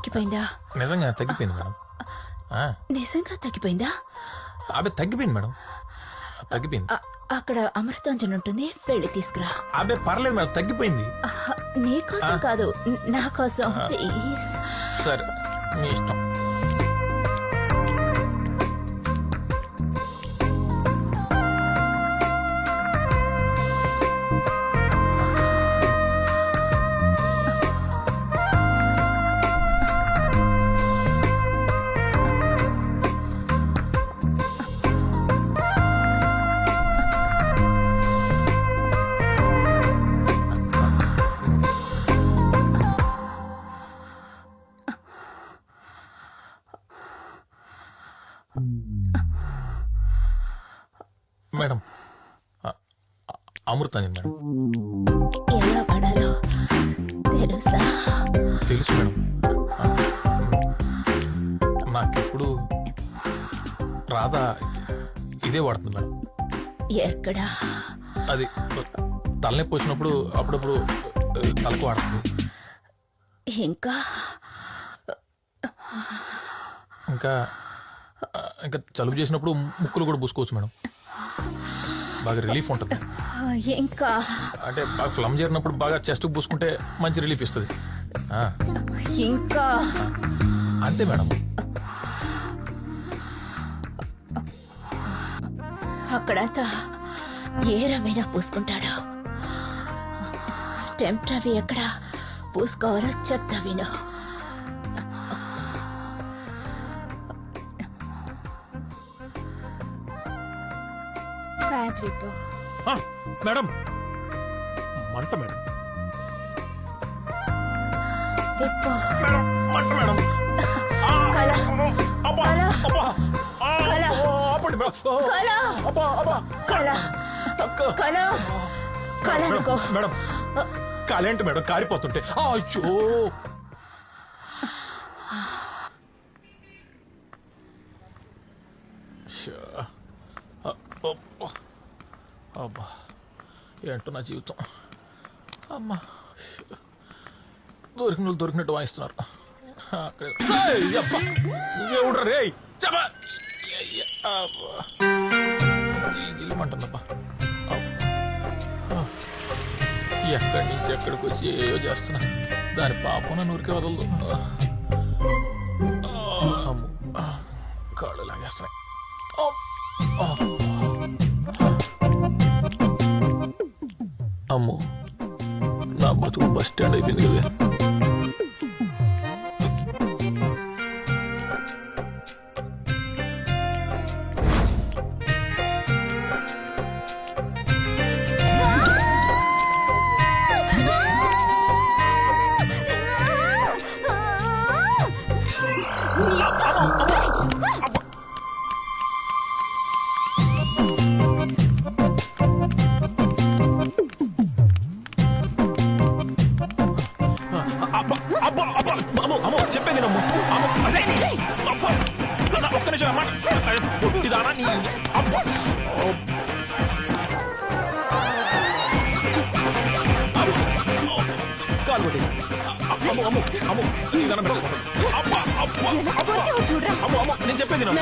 తగ్గిపోయిందా? నిజంగా తగ్గిపోయింది మేడం. నిజంగా తగ్గిపోయిందా? అబ్బే తగ్గిపోయింది మేడం, తగ్గిపోయింది. అక్కడ అమృతాంజన్ ఉంటుంది, వెళ్ళి తీసుకురా. అబ్బే పర్లేదు మేడం, తగ్గిపోయింది. నీకోసం కాదు, నా కోసం ప్లీజ్. సరే మీ ఇష్టం. Madam Amrutanjan madam. ఎలా పడాలో తెలుసా? తెలుసు మేడం. నాకెప్పుడు రాధా ఇదే వాడుతుంది మేడం. ఎక్కడా? అది తలనొప్పి వచ్చినప్పుడు అప్పుడప్పుడు తలకు వాడుతుంది. ఇంకా ఇంకా ఇంకా జలుబు చేసినప్పుడు ముక్కులు కూడా పూసుకోవచ్చు మేడం, బాగా రిలీఫ్ ఉంటుంది. ఇంకా అంటే బాగా ఫ్లమ్ చేరినప్పుడు బాగా చెస్ట్ పూసుకుంటే మంచి రిలీఫ్ ఇస్తుంది. ఇంకా అంతే మేడం. అక్కడంతా ఏ రమైనా పూసుకుంటాడు. టెంప్ట్ ఎక్కడ పూసుకోవాలో చెప్తా విను. మేడం మంట మేడం. మంట మేడం. మేడం కాలేంటి మేడం, కారిపోతుంటే. అయ్యో అబ్బా, ఏంటో నా జీవితం. అమ్మా, దొరికినట్టు వాయిస్తున్నారు. ఎవడ్రా రే? గిల్లుమంటుందబ్బా. ఎక్కడి నుంచి ఎక్కడికి వచ్చి ఏయో చేస్తున్నా, దాని పాపం నన్ను ఊరికే వదలదు. కాళ్ళు లాగేస్తున్నాయి. అమ్మో, నా బతుకు బస్ స్టాండ్ అయిపోయింది కదా. చెప్పేది ఒక్క నిమిషం అమ్మా, పొట్టిదానా నీ. కాలు కొట్టి నేను చెప్పేది నువ్వు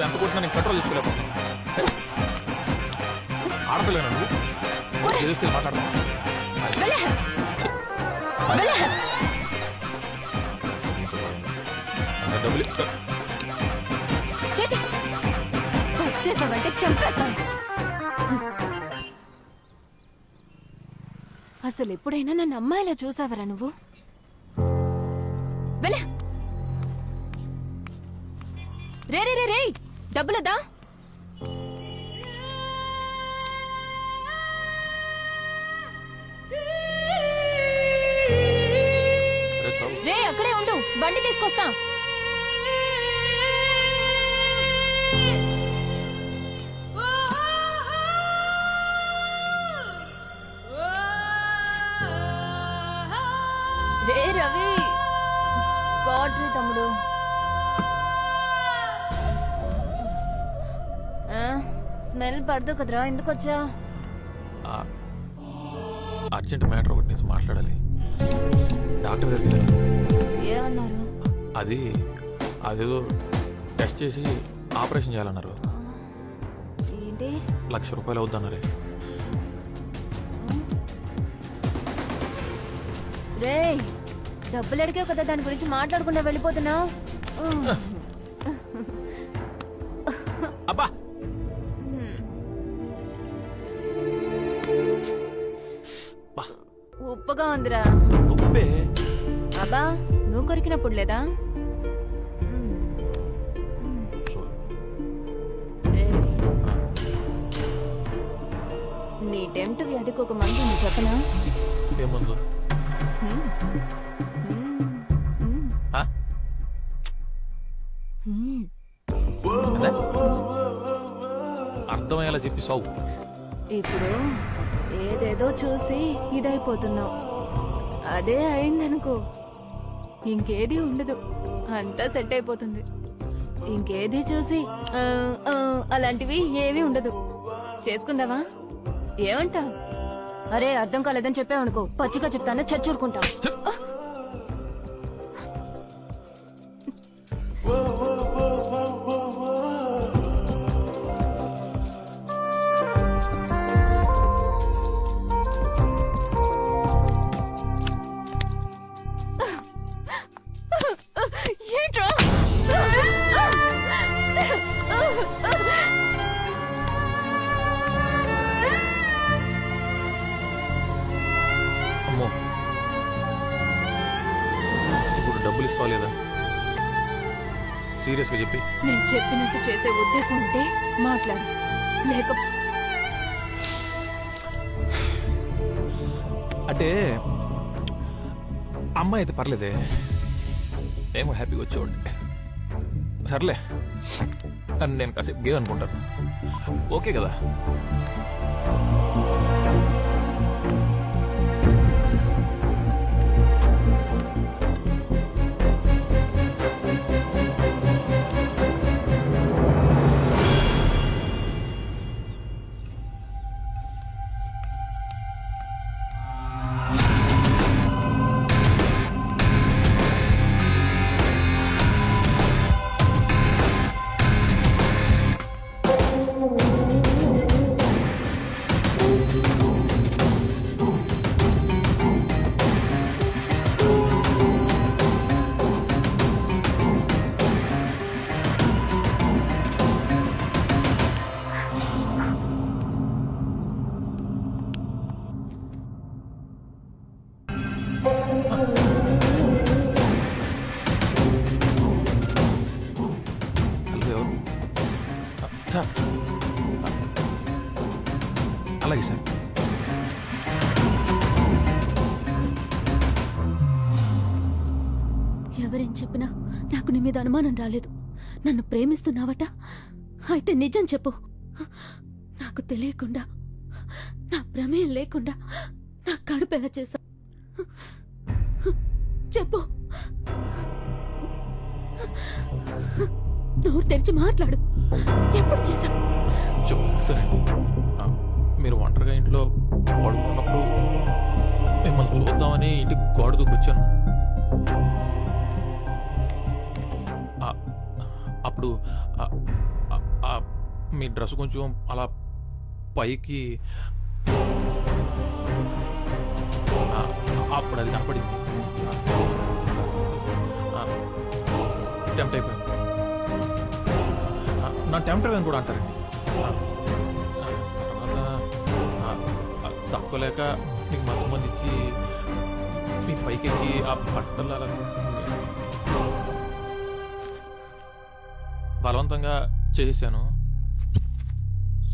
ఎంత కొట్టినా నేను కంట్రోల్ చేసుకోలేవు. ఆడపిల్లనా నువ్వు? తీసుకెళ్ళి మాట్లాడతావు. వచ్చేసావంటే చంపేస్తాను. అసలు ఎప్పుడైనా నన్ను అమ్మాయిలా చూసావరా నువ్వు? వెళ్ళే. రే రే రే రే, డబ్బులదా? రే అక్కడే ఉండు, బండి తీసుకొస్తా. రే రవి, గాడ్రీ తమ్ముడు. స్మెల్ పడదు కదరా, ఎందుకు వచ్చా? అర్జెంట్ మ్యాటర్ ఒకటి నుంచి మాట్లాడాలి. డాక్టర్ దగ్గర ఏమన్నారు? అదేదో టెస్ట్ చేసి ఆపరేషన్ చేయాలన్నారు. ఏంటి? ₹1,00,000 అవుద్దన్నారే. రే, డబ్బులు అడిగావు కదా, దాని గురించి మాట్లాడకుండా వెళ్ళిపోతున్నావు. అబ్బా, ఉప్పుగా ఉందిరా. ఉప్పే? అబ్బా, నువ్వు కొరికినప్పుడు లేదా? నీ టెంప్ట్ వ్యాధికి ఒక మందు ఉంది, చెప్పనా? ఏమందు? అర్థమయ్యేలా చెప్పి సావు. ఇప్పుడు ఏదేదో చూసి ఇదైపోతున్నావు. అదే అయిందనుకో, ఇంకేది ఉండదు, అంతా సెట్ అయిపోతుంది. ఇంకేది చూసి అలాంటివి ఏమీ ఉండదు. చేసుకుందావా? ఏమంటా? అరే, అర్థం కాలేదని చెప్పావనుకో, పచ్చిగా చెప్తాను, చచ్చూరుకుంటా. అమ్మో, ఇప్పుడు డబ్బులు ఇస్తావా లేదా? సీరియస్గా చెప్పి. నేను చెప్పినట్టు చేసే ఉద్దేశం ఉంటే మాట్లాడు, లేక అంటే అమ్మాయి అయితే పర్లేదే, ఏమో హ్యాపీగా వచ్చేవాడి. సర్లే, నేను కాసేపు గేమ్ అనుకుంటాను. ఓకే కదా? అలాగే సార్. ఎవరేం చెప్పినా నాకు నీ మీద అనుమానం రాలేదు. నన్ను ప్రేమిస్తున్నావట? అయితే నిజం చెప్పు. నాకు తెలియకుండా, నా ప్రమేయం లేకుండా నా కడుపు ఎలా చేశా? చెప్పు, నోరు తెరిచి మాట్లాడు. ఎప్పుడు చేశా? చెప్తానండి. మీరు ఒంటరిగా ఇంట్లో పడుకున్నప్పుడు మిమ్మల్ని చూద్దామని ఇంటికి గోడ దూకొచ్చాను. అప్పుడు మీ డ్రెస్ కొంచెం అలా పైకి, అప్పుడు అది కనపడింది. టెంప్ట్ అయిపోయాను. నా టెంప్ట్ అయిపోయాను కూడా అంటారండి. తర్వాత తక్కువలేక మీకు మధ్య ఇచ్చి మీ పైకి ఎక్కి ఆ బట్టలు అలా బలవంతంగా చేశాను.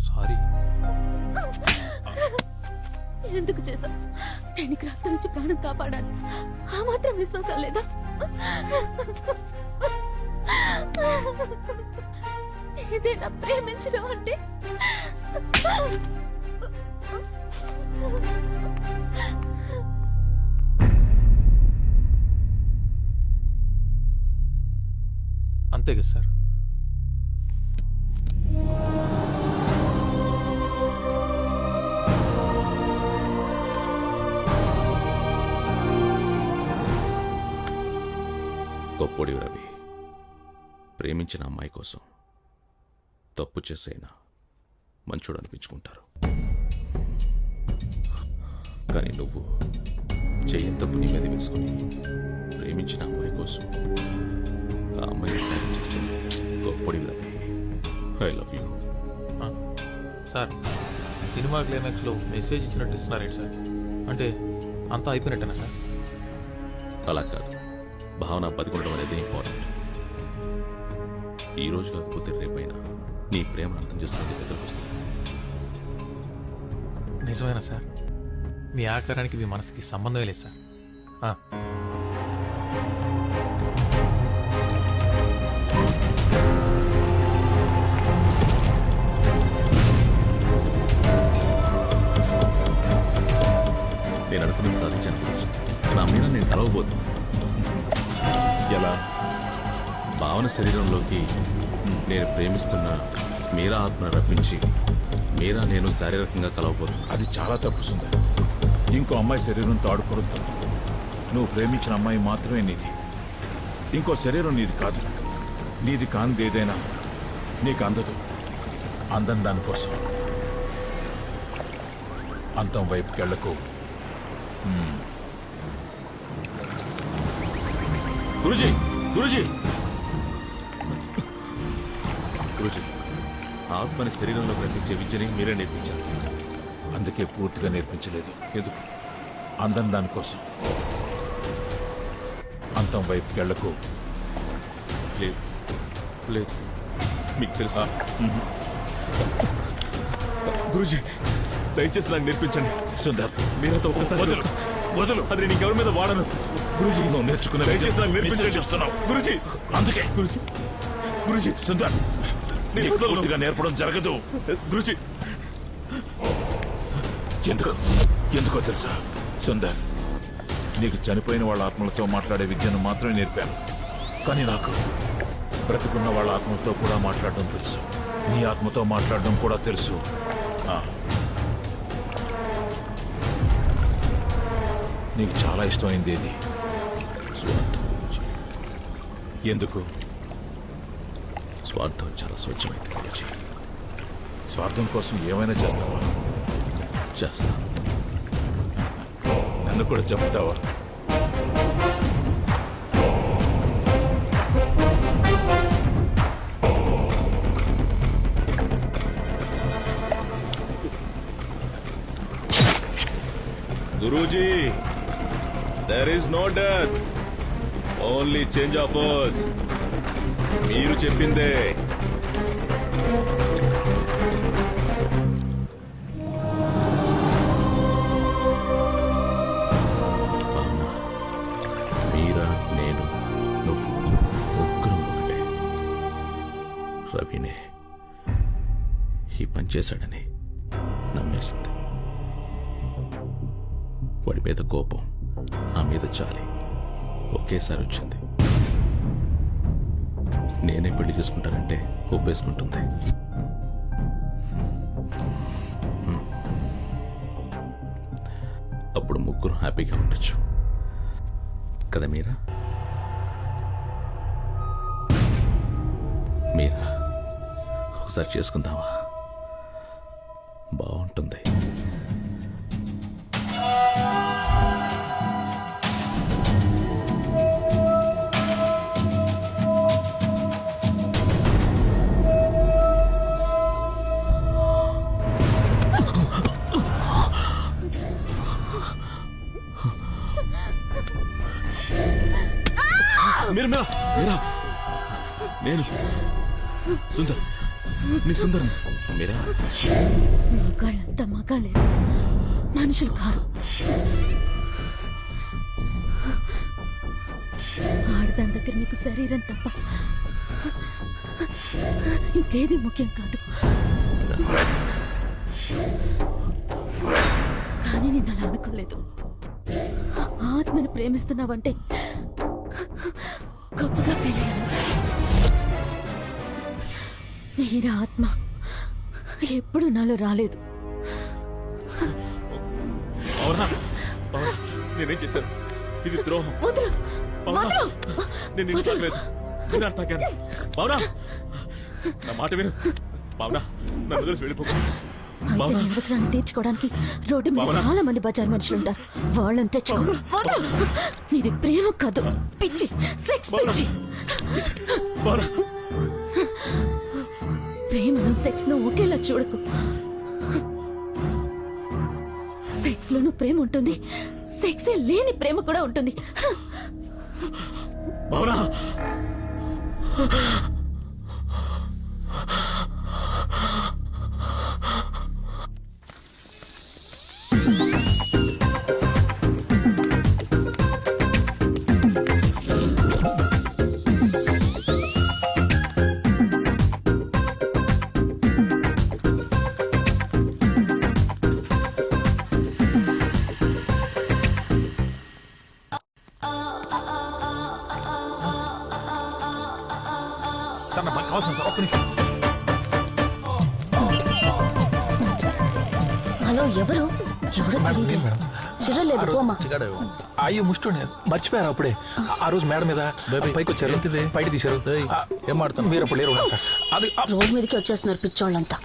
సారీ. ఎందుకు చేశా? నేను రక్తం నుంచి ప్రాణం కాపాడాను, ఆ మాత్రం విశ్వాసం లేదా? ఇదేనా ప్రేమించడం అంటే? అంతే కదా సార్? ఒడి రవి, ప్రేమించిన అమ్మాయి కోసం తప్పు చేసైనా మంచోడు అనిపించుకుంటారు. కానీ నువ్వు చెయ్యి తప్పు నీ మీద వేసుకుని ప్రేమించిన అమ్మాయి కోసం ఆ అమ్మాయిని త్యాగం చేస్తుంది. గొప్పడి Ravi, I love you. Sir, cinema క్లైమాక్స్లో మెసేజ్ ఇచ్చినట్టు ఇస్తున్నారేంటి సార్? అంటే అంతా అయిపోయినట్టేనా సార్? అలా కాదు, భావన బతికుండడం అనేది ఇంపార్టెంట్. ఈ రోజు కాకపోతే రేపైనా నీ ప్రేమను అర్థం చేసుకుని దగ్గరకు వస్తుంది. నిజమేనా సార్? మీ ఆకారానికి మీ మనసుకి సంబంధమే లేదు సార్. నేను అనుకున్నది సాధించాను గురించి. నా మీద నేను కలవబోతున్నాను. ఎలా? భావన శరీరంలోకి నేను ప్రేమిస్తున్న మీరా ఆత్మను రప్పించి మీరా నేను శారీరకంగా కలవబోతున్నాను. అది చాలా తప్పు సుందర్. ఇంకో అమ్మాయి శరీరంతో ఆడుకోవద్దు. నువ్వు ప్రేమించిన అమ్మాయి మాత్రమే నీది. ఇంకో శరీరం నీది కాదు. నీది కానిది ఏదైనా నీకు అందదు. అందం దానికోసం. అంతం వైపుకి వెళ్ళకు. గురుజీ, గురుజీ, గురుజీ, ఆత్మని శరీరంలో కనిపించే విద్యని మీరే నేర్పించారు. అందుకే పూర్తిగా నేర్పించలేదు. ఎందుకు? అందం దానికోసం. అంతం వైపుకి వెళ్ళకు. లేదు, లేదు, మీకు తెలుసా? గురుజీ, దయచేసి నాకు నేర్పించండి. సుందర్, మీరంతా ఒక్కసారి వదులు, వదులు. అది నేను ఇంకెవరి మీద వాడను. గురుజీ, నువ్వు నేర్చుకున్న దయచేసి నాకు నేర్పించండి. చేస్తున్నావు గురుజీ, అందుకే. గురుజీ, గురుజీ, సుందర్, నేను నీకు వదలను. పూర్తిగా నేర్పడం జరగదు. గురుజీ, ఎందుకో తెలుసా సుందర్, నీకు చనిపోయిన వాళ్ళ ఆత్మలతో మాట్లాడే విద్యను మాత్రమే నేర్పాను. కానీ నాకు బ్రతికున్న వాళ్ళ ఆత్మలతో కూడా మాట్లాడడం తెలుసు. నీ ఆత్మతో మాట్లాడడం కూడా తెలుసు. నీకు చాలా ఇష్టమైంది ఏది? స్వార్థం గురుజీ. ఎందుకు? స్వార్థం చాలా స్వచ్ఛమైంది గురుజీ. స్వార్థం కోసం ఏమైనా చేస్తావా? చేస్తా. నన్ను కూడా చెప్తావా? Guruji, there is no death, only change of words. మీరు చెప్పిందే. మీరా, నేను, నువ్వు ముగ్గురం ఒకటే. రవినే ఈ పని చేశాడని నమ్మేసింది. వాడి మీద కోపం, నా మీద చాలి ఒకేసారి వచ్చింది. నేనే పెళ్లి చేసుకుంటానంటే ఒప్పేసుకుంటుంది. అప్పుడు ముగ్గురు హ్యాపీగా ఉండొచ్చు కదా మీరా? మీరా, ఒకసారి చేసుకుందామా? బాగుంటుంది. మీరా, మీరా, మీరా, నేను సుందర్, నీ సుందర్. మీరా, మగాళ్ళంతా మగాళ్ళే, మనుషులు కారు. ఆడదాని దగ్గర నీకు శరీరం తప్ప ఇంకేది ముఖ్యం కాదు. కానీ నేను అలా అనుకోలేదు. ఆత్మను ప్రేమిస్తున్నావంటే గొప్పగా ఫీల్ అయ్యాను. మీరా ఆత్మ ఎప్పుడు నాలో రాలేదు. అవునా? నేనేం చేశాను? ఇది ద్రోహం. వదులు, వదలు. నేను నిన్ను తాకలేదు, నేను తాకాను. భావన నా మాట విను. భావన నన్ను వదిలేసి వెళ్ళిపోకు. అయితే నీ అవసరాన్ని తీర్చుకోవడానికి రోడ్డు మీద చాలా మంది బజార్ మనుషులు ఉంటారు. వాళ్ళని తెచ్చుకో. వదలు. నీది ప్రేమ కాదు, పిచ్చి, సెక్స్ పిచ్చి. ప్రేమను సెక్స్ ను ఒకేలా చూడకు. సెక్స్ లోనూ ప్రేమ ఉంటుంది, సెక్సే లేని ప్రేమ కూడా ఉంటుంది. భావన సార్ నాకు అవసరం సార్, ఒక్క నిమిషం. హలో, ఎవరు? ఎవడో మేడం, తెలియదు. నేను మేడం. చిరలేదు పోమా. అయ్యో ముష్టోనే మర్చిపోయారు అప్పుడే. ఆ రోజు మేడం మీద పైకి వచ్చారు, బయట తీశారు. ఏం మాడతాను, మీరు అప్పుడు లేరు సార్. అది రోడ్ మీదకి వచ్చేస్తున్నారు పిచ్చోళ్ళంతా.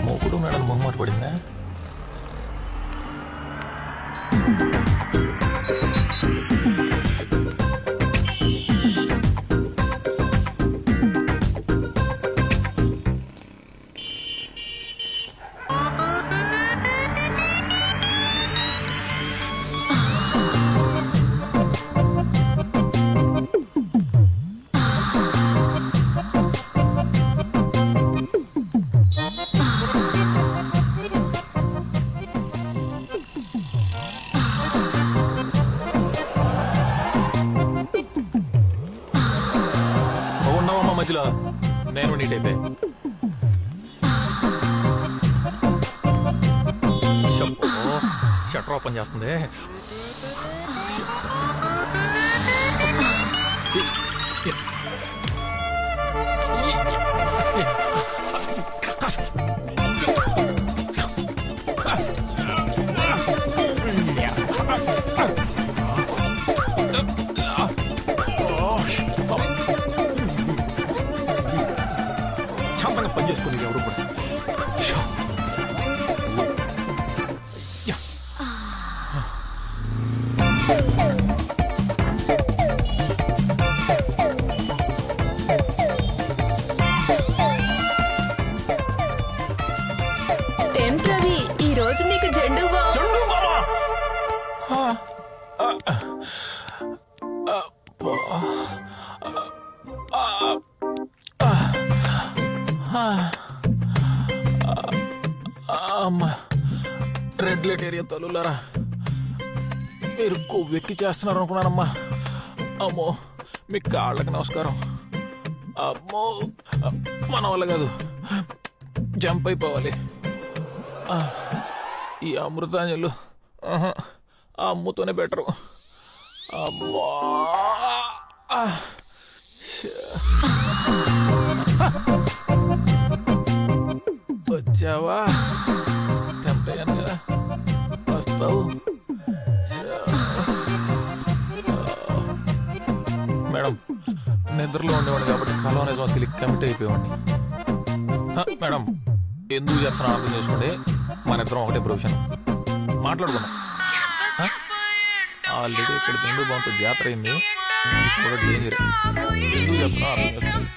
మూకుడు మేడం మొహమాట పడిందా? మధ్యలో నేను నీట్ అయితే షట్టర్ ఓపెన్ చేస్తుంది. శాంతంగా పనిచేసుకుని ఎవరు కూడా. రవి, ఈ రోజు నీకు జెండు అమ్మా, రెడ్ లైట్ ఏరియా తల్లులారా, మీరు కొవ్వెక్కి చేస్తున్నారు అనుకున్నానమ్మా. అమ్మో, మీ కాళ్ళకి నమస్కారం. అమ్మో, మన వల్ల కాదు, జంప్ అయిపోవాలి. ఈ అమృతాంజలు ఆ అమ్ముతోనే బెటరు. అమ్మా, వచ్చావా? టెంప్ట్ అయ్యాను కదా, వస్తావు. మేడం, నిద్రలో ఉండేవాడు కాబట్టి కలం అనేది తెలియక కమిట్ అయిపోయేవాడిని. మేడం, ఎందుకు చెప్తున్నా అర్థం చేసుకోండి. మన ఇద్దరం ఒకటే ప్రొఫెషన్, మాట్లాడుకున్నాం. ఆల్రెడీ ఇక్కడ తిండి బాగుంటుంది, జాతర అయింది, కూడా డేంజర్. ఎందుకు చెప్తున్నా అర్థం చేసుకోండి.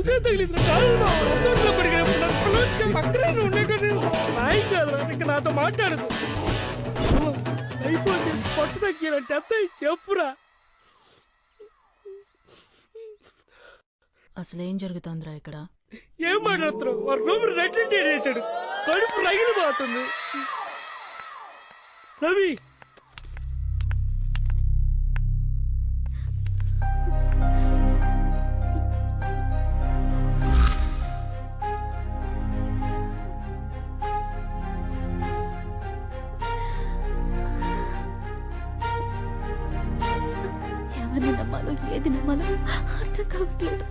నాకే తగిలింది పక్కనే ఉండే నాయి కాదురా ఇంకా నాతో మాట్లాడదు అయిపోతే పట్టు తగ్గినట్టు అత్తయ్య చెప్పురా. అసలేం జరుగుతుందిరా ఇక్కడ? ఏం మాట్లాడుతున్నావు? వాడు రూమ్ రెట్లెట్ చేసాడు, కడుపు రగిలిపోతుంది. రవి ఎవరిని నమ్మాలో ఏది నమ్మాలో అర్థం కావట్లేదు.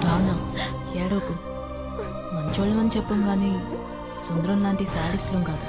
రానా ఏడోకు, మంచోళ్ళమని చెప్పం గాని సుందరం లాంటి శాడిస్లం కాదు.